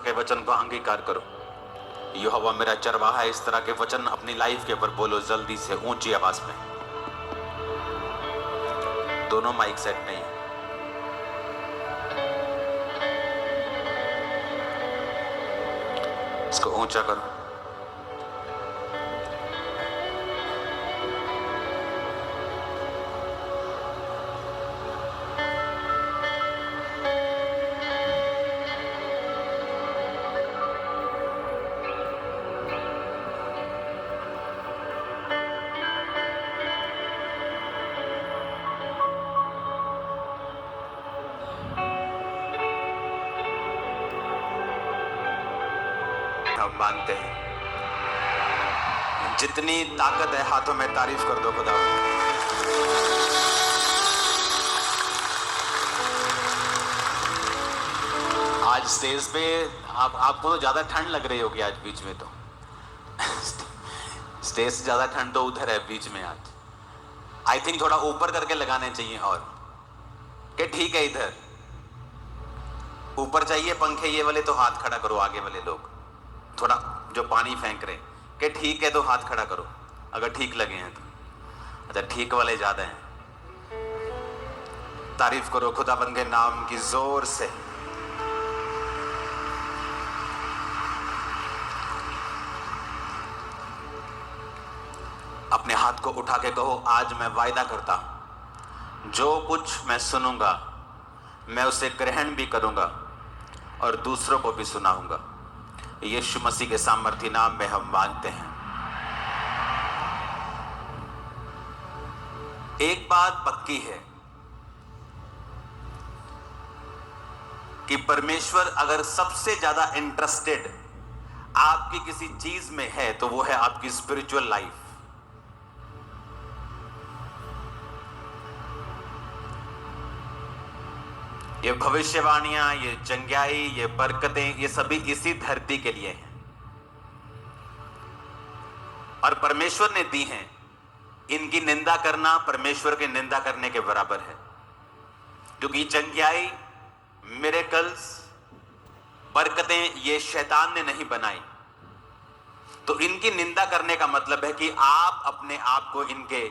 के वचन को अंगीकार करो। यहोवा मेरा चरवाहा है, इस तरह के वचन अपनी लाइफ के ऊपर बोलो जल्दी से, ऊंची आवाज में। दोनों माइक सेट नहीं है। इसको ऊंचा करो। हम मानते हैं, जितनी ताकत है हाथों में तारीफ कर दो खुदा। आज स्टेज पे आपको तो ज्यादा ठंड लग रही होगी आज बीच में, तो स्टेज से ज्यादा ठंड तो उधर है बीच में आज। आई थिंक थोड़ा ऊपर करके लगाने चाहिए, और कि ठीक है इधर ऊपर चाहिए पंखे ये वाले, तो हाथ खड़ा करो। आगे वाले लोग थोड़ा जो पानी फेंक रहे कि ठीक है तो हाथ खड़ा करो अगर ठीक लगे हैं तो। अच्छा, ठीक वाले ज्यादा हैं। तारीफ करो खुदाबंद के नाम की जोर से। अपने हाथ को उठा के कहो, आज मैं वायदा करता हूं जो कुछ मैं सुनूंगा मैं उसे ग्रहण भी करूंगा और दूसरों को भी सुनाऊंगा। यीशु मसीह के सामर्थी नाम में हम मांगते हैं। एक बात पक्की है कि परमेश्वर अगर सबसे ज्यादा इंटरेस्टेड आपकी किसी चीज में है तो वो है आपकी स्पिरिचुअल लाइफ। ये भविष्यवाणियां, ये चंगाई, ये बरकतें, ये सभी इसी धरती के लिए हैं और परमेश्वर ने दी हैं। इनकी निंदा करना परमेश्वर की निंदा करने के बराबर है, क्योंकि चंगाई, मिरेकल्स, बरकतें ये शैतान ने नहीं बनाई। तो इनकी निंदा करने का मतलब है कि आप अपने आप को इनके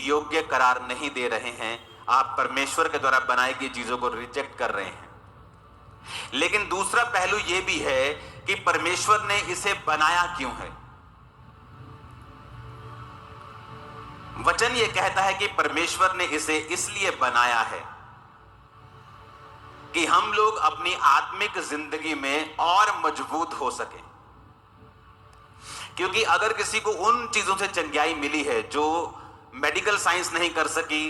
योग्य करार नहीं दे रहे हैं। आप परमेश्वर के द्वारा बनाई गई चीजों को रिजेक्ट कर रहे हैं। लेकिन दूसरा पहलू यह भी है कि परमेश्वर ने इसे बनाया क्यों है। वचन यह कहता है कि परमेश्वर ने इसे इसलिए बनाया है कि हम लोग अपनी आत्मिक जिंदगी में और मजबूत हो सके। क्योंकि अगर किसी को उन चीजों से चंगाई मिली है जो मेडिकल साइंस नहीं कर सकी,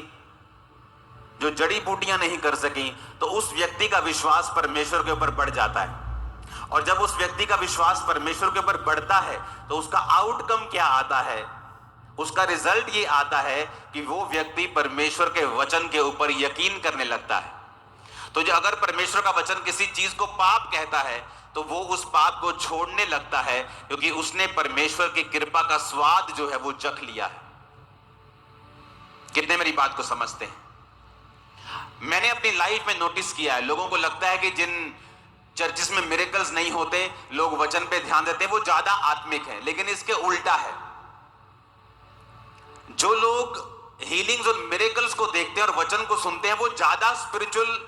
जो जड़ी बूटियां नहीं कर सकी, तो उस व्यक्ति का विश्वास परमेश्वर के ऊपर बढ़ जाता है। और जब उस व्यक्ति का विश्वास परमेश्वर के ऊपर बढ़ता है तो उसका आउटकम क्या आता है? उसका रिजल्ट ये आता है कि वो व्यक्ति परमेश्वर के वचन के ऊपर यकीन करने लगता है। तो जो अगर परमेश्वर का वचन किसी चीज को पाप कहता है तो वो उस पाप को छोड़ने लगता है, क्योंकि उसने परमेश्वर की कृपा का स्वाद जो है वो चख लिया है। कितने मेरी बात को समझते हैं? मैंने अपनी लाइफ में नोटिस किया है, लोगों को लगता है कि जिन चर्चिस में मिरेकल्स नहीं होते, लोग वचन पे ध्यान देते हैं, वो ज्यादा आत्मिक है। लेकिन इसके उल्टा है। जो लोग हीलिंग्स और मिरेकल्स को देखते हैं और वचन को सुनते हैं, वो ज्यादा स्पिरिचुअल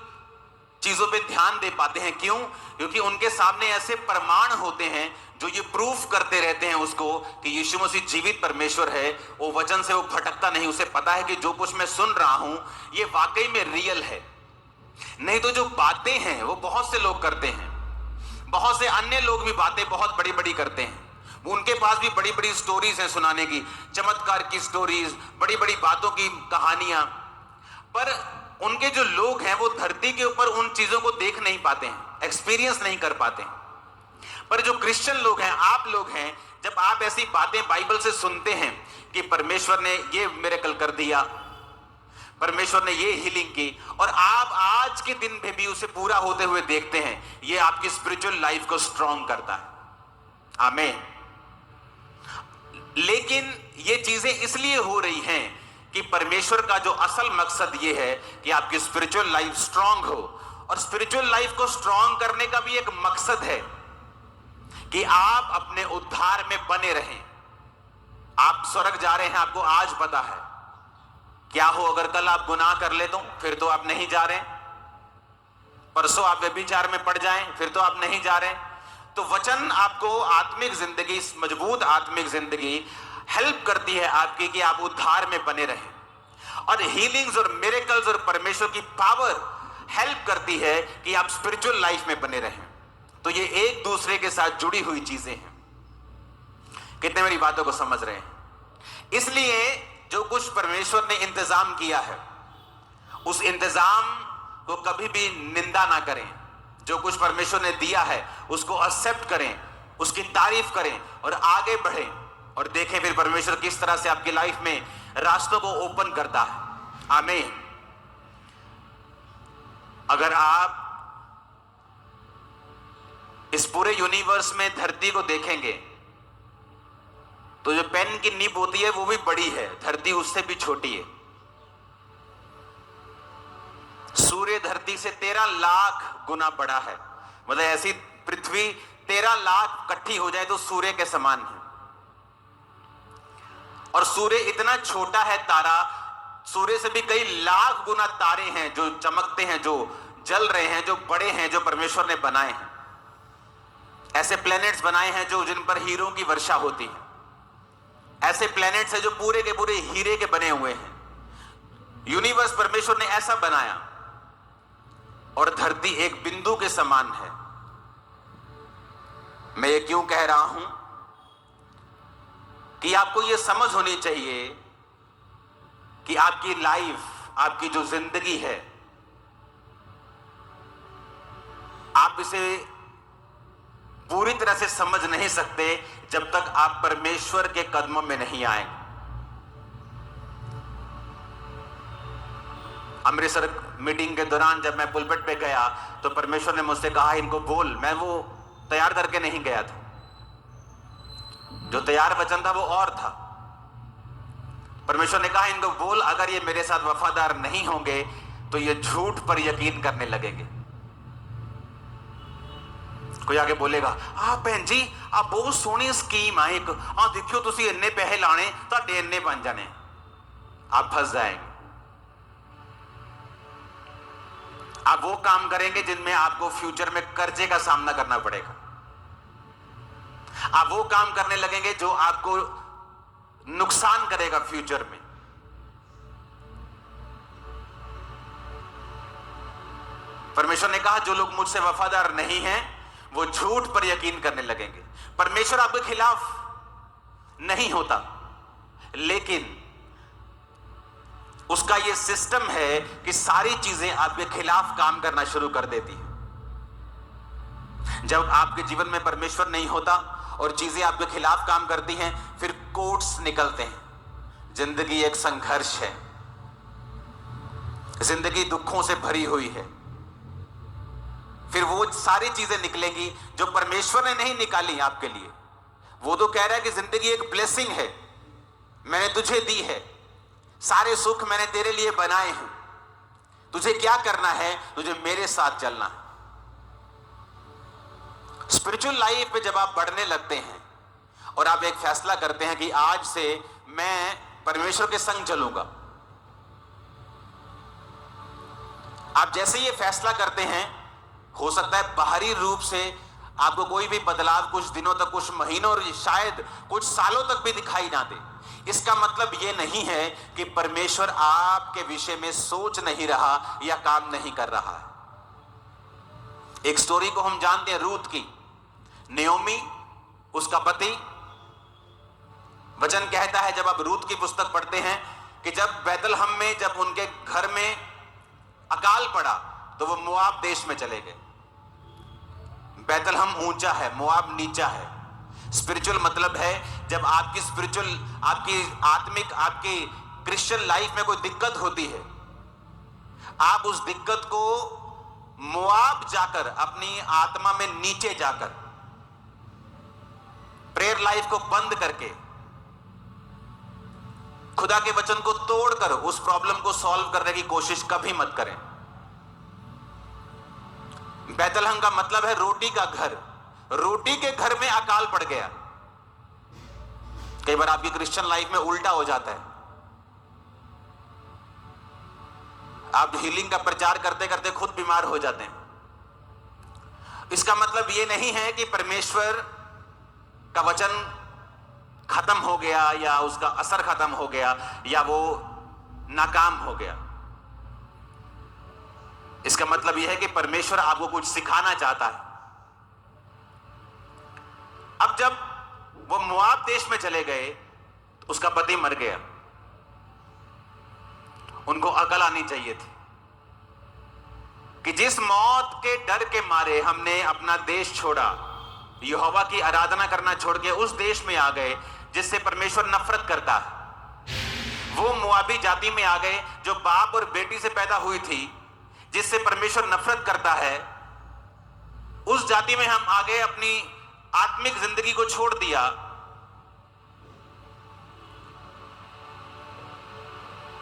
चीजों पे ध्यान दे पाते हैं। क्यों? क्योंकि उनके सामने ऐसे प्रमाण होते हैं जो ये प्रूफ करते रहते हैं उसको कि यीशु मसीह जीवित परमेश्वर है। वो वचन से वो भटकता नहीं, उसे पता है कि जो कुछ मैं सुन रहा हूं ये वाकई में रियल है। नहीं तो जो बातें हैं वो बहुत से लोग करते हैं, बहुत से अन्य लोग भी बातें बहुत बड़ी बड़ी करते हैं। उनके पास भी बड़ी बड़ी स्टोरीज हैं सुनाने की, चमत्कार की स्टोरीज, बड़ी बड़ी बातों की कहानियां। पर उनके जो लोग हैं वो धरती के ऊपर उन चीजों को देख नहीं पाते हैं, एक्सपीरियंस नहीं कर पाते हैं। पर जो क्रिश्चियन लोग हैं, आप लोग हैं, जब आप ऐसी बातें बाइबल से सुनते हैं कि परमेश्वर ने ये मिरेकल कर दिया, परमेश्वर ने ये हीलिंग की, और आप आज के दिन में भी उसे पूरा होते हुए देखते हैं, ये आपकी स्पिरिचुअल लाइफ को स्ट्रांग करता है। आमीन। लेकिन ये चीजें इसलिए हो रही हैं कि परमेश्वर का जो असल मकसद ये है कि आपकी स्पिरिचुअल लाइफ स्ट्रांग हो। और स्पिरिचुअल लाइफ को स्ट्रांग करने का भी एक मकसद है कि आप अपने उद्धार में बने रहें। आप स्वर्ग जा रहे हैं, आपको आज पता है। क्या हो अगर कल आप गुनाह कर ले तो फिर तो आप नहीं जा रहे। परसों आप व्यभिचार में पड़ जाएं, फिर तो आप नहीं जा रहे। तो वचन आपको आत्मिक जिंदगी, मजबूत आत्मिक जिंदगी हेल्प करती है आपकी कि आप उद्धार में बने रहें। और हीलिंग्स और मिरेकल्स और परमेश्वर की पावर हेल्प करती है कि आप स्पिरिचुअल लाइफ में बने रहें। तो ये एक दूसरे के साथ जुड़ी हुई चीजें हैं। कितने मेरी बातों को समझ रहे हैं? इसलिए जो कुछ परमेश्वर ने इंतजाम किया है, उस इंतजाम को कभी भी निंदा ना करें। जो कुछ परमेश्वर ने दिया है उसको एक्सेप्ट करें, उसकी तारीफ करें और आगे बढ़ें और देखें फिर परमेश्वर किस तरह से आपकी लाइफ में रास्तों को ओपन करता है। आमीन। अगर आप इस पूरे यूनिवर्स में धरती को देखेंगे तो जो पेन की नीब होती है वो भी बड़ी है, धरती उससे भी छोटी है। सूर्य धरती से 13 लाख गुना बड़ा है। मतलब ऐसी पृथ्वी 13 लाख इकट्ठी हो जाए तो सूर्य के समान है। और सूर्य इतना छोटा है तारा, सूर्य से भी कई लाख गुना तारे हैं जो चमकते हैं, जो जल रहे हैं, जो बड़े हैं, जो परमेश्वर ने बनाए हैं। ऐसे प्लैनेट्स बनाए हैं जो जिन पर हीरों की वर्षा होती है। ऐसे प्लैनेट्स हैं जो पूरे के पूरे हीरे के बने हुए हैं। यूनिवर्स परमेश्वर ने ऐसा बनाया और धरती एक बिंदु के समान है। मैं ये क्यों कह रहा हूं कि आपको ये समझ होनी चाहिए कि आपकी लाइफ, आपकी जो जिंदगी है, आप इसे पूरी तरह से समझ नहीं सकते जब तक आप परमेश्वर के कदमों में नहीं आए। अमृतसर मीटिंग के दौरान जब मैं पुलपिट पे गया तो परमेश्वर ने मुझसे कहा इनको बोल। मैं वो तैयार करके नहीं गया था, जो तैयार वचन था वो और था। परमेश्वर ने कहा इनको बोल, अगर ये मेरे साथ वफादार नहीं होंगे तो ये झूठ पर यकीन करने लगेंगे। कोई आगे बोलेगा भैन जी आ बहुत सोहनी स्कीम है एक, देखियो तुसी इन्ने पैसे लाने तुहाडे इन्ने बन जाने। आप फंस जाएंगे। आप वो काम करेंगे जिनमें आपको फ्यूचर में कर्जे का सामना करना पड़ेगा। आप वो काम करने लगेंगे जो आपको नुकसान करेगा फ्यूचर में। परमेश्वर ने कहा जो लोग मुझसे वफादार नहीं हैं वो झूठ पर यकीन करने लगेंगे। परमेश्वर आपके खिलाफ नहीं होता, लेकिन उसका यह सिस्टम है कि सारी चीजें आपके खिलाफ काम करना शुरू कर देती है। जब आपके जीवन में परमेश्वर नहीं होता और चीजें आपके खिलाफ काम करती हैं, फिर कोट्स निकलते हैं। जिंदगी एक संघर्ष है, जिंदगी दुखों से भरी हुई है। फिर वो सारी चीजें निकलेंगी जो परमेश्वर ने नहीं निकाली आपके लिए। वो तो कह रहा है कि जिंदगी एक ब्लेसिंग है, मैंने तुझे दी है, सारे सुख मैंने तेरे लिए बनाए हैं, तुझे क्या करना है, तुझे मेरे साथ चलना है। स्पिरिचुअल लाइफ में जब आप बढ़ने लगते हैं और आप एक फैसला करते हैं कि आज से मैं परमेश्वर के संग चलूंगा, आप जैसे ये फैसला करते हैं, हो सकता है बाहरी रूप से आपको कोई भी बदलाव कुछ दिनों तक, कुछ महीनों और शायद कुछ सालों तक भी दिखाई ना दे। इसका मतलब यह नहीं है कि परमेश्वर आपके विषय में सोच नहीं रहा या काम नहीं कर रहा है। एक स्टोरी को हम जानते हैं, रूत की। नयोमी, उसका पति। वचन कहता है, जब आप रूत की पुस्तक पढ़ते हैं, कि जब बैतलहम में, जब उनके घर में अकाल पड़ा तो वो मोआब देश में चले गए। बैतलहम ऊंचा है, मोआब नीचा है। स्पिरिचुअल मतलब है जब आपकी स्पिरिचुअल, आपकी आत्मिक, आपकी क्रिश्चियन लाइफ में कोई दिक्कत होती है, आप उस दिक्कत को मोआब जाकर, अपनी आत्मा में नीचे जाकर, प्रेयर लाइफ को बंद करके, खुदा के वचन को तोड़कर उस प्रॉब्लम को सॉल्व करने की कोशिश कभी मत करें। बैतलहम का मतलब है रोटी का घर। रोटी के घर में अकाल पड़ गया। कई बार आपकी क्रिश्चियन लाइफ में उल्टा हो जाता है। आप हीलिंग का प्रचार करते करते खुद बीमार हो जाते हैं। इसका मतलब यह नहीं है कि परमेश्वर का वचन खत्म हो गया या उसका असर खत्म हो गया या वो नाकाम हो गया। इसका मतलब यह है कि परमेश्वर आपको कुछ सिखाना चाहता है। अब जब वो मोआब देश में चले गए तो उसका पति मर गया। उनको अकल आनी चाहिए थी कि जिस मौत के डर के मारे हमने अपना देश छोड़ा, यहोवा की आराधना करना छोड़ के उस देश में आ गए जिससे परमेश्वर नफरत करता है। वो मोआबी जाति में आ गए जो बाप और बेटी से पैदा हुई थी, जिससे परमेश्वर नफरत करता है। उस जाति में हम आ गए, अपनी आत्मिक जिंदगी को छोड़ दिया।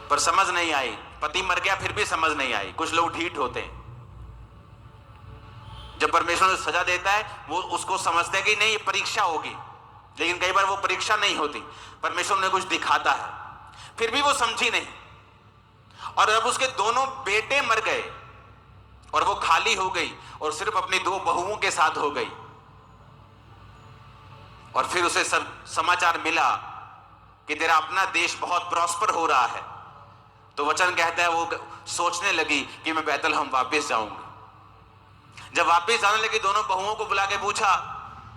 पर समझ नहीं आई। पति मर गया फिर भी समझ नहीं आई। कुछ लोग ढीठ होते हैं। जब परमेश्वर सजा देता है वो उसको समझते हैं कि नहीं ये परीक्षा होगी, लेकिन कई बार वो परीक्षा नहीं होती, परमेश्वर उन्हें कुछ दिखाता है। फिर भी वो समझी नहीं। और अब उसके दोनों बेटे मर गए और वो खाली हो गई और सिर्फ अपनी 2 बहुओं के साथ हो गई। और फिर उसे सब समाचार मिला कि तेरा अपना देश बहुत प्रॉस्पर हो रहा है। तो वचन कहता है वो सोचने लगी कि मैं बैतलहम वापस जाऊंगी। जब वापस जाने लगी, दोनों बहुओं को बुला के पूछा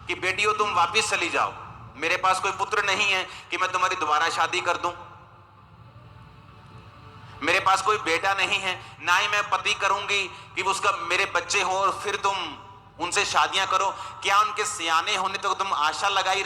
कि बेटियों तुम वापस चली जाओ, मेरे पास कोई पुत्र नहीं है कि मैं तुम्हारी दोबारा शादी कर दूं। मेरे पास कोई बेटा नहीं है, ना ही मैं पति करूंगी कि उसका मेरे बच्चे हों और फिर तुम उनसे शादियां करो। क्या उनके सियाने होने तक तुम आशा लगाई